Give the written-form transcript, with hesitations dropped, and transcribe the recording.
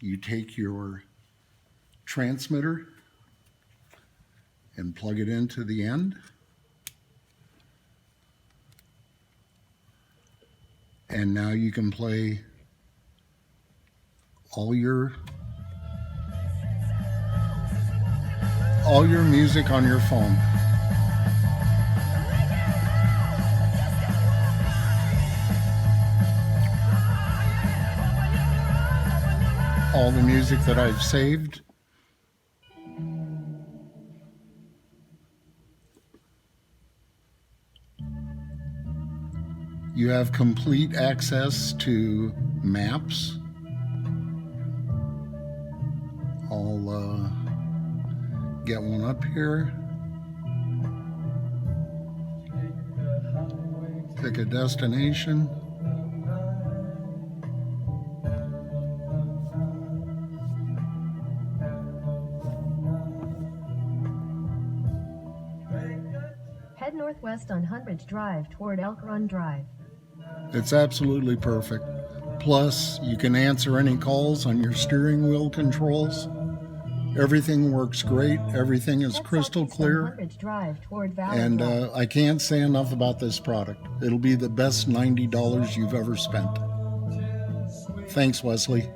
you take your transmitter and plug it into the end. And now you can play all your music on your phone. All the music that I've saved. You have complete access to maps. I'll get one up here. Pick a destination. Head northwest on Hundredge Drive toward Elk Run Drive. It's absolutely perfect. Plus, you can answer any calls on your steering wheel controls. Everything works great. Everything is crystal clear. And I can't say enough about this product. It'll be the best $90 you've ever spent. Thanks, Wesley.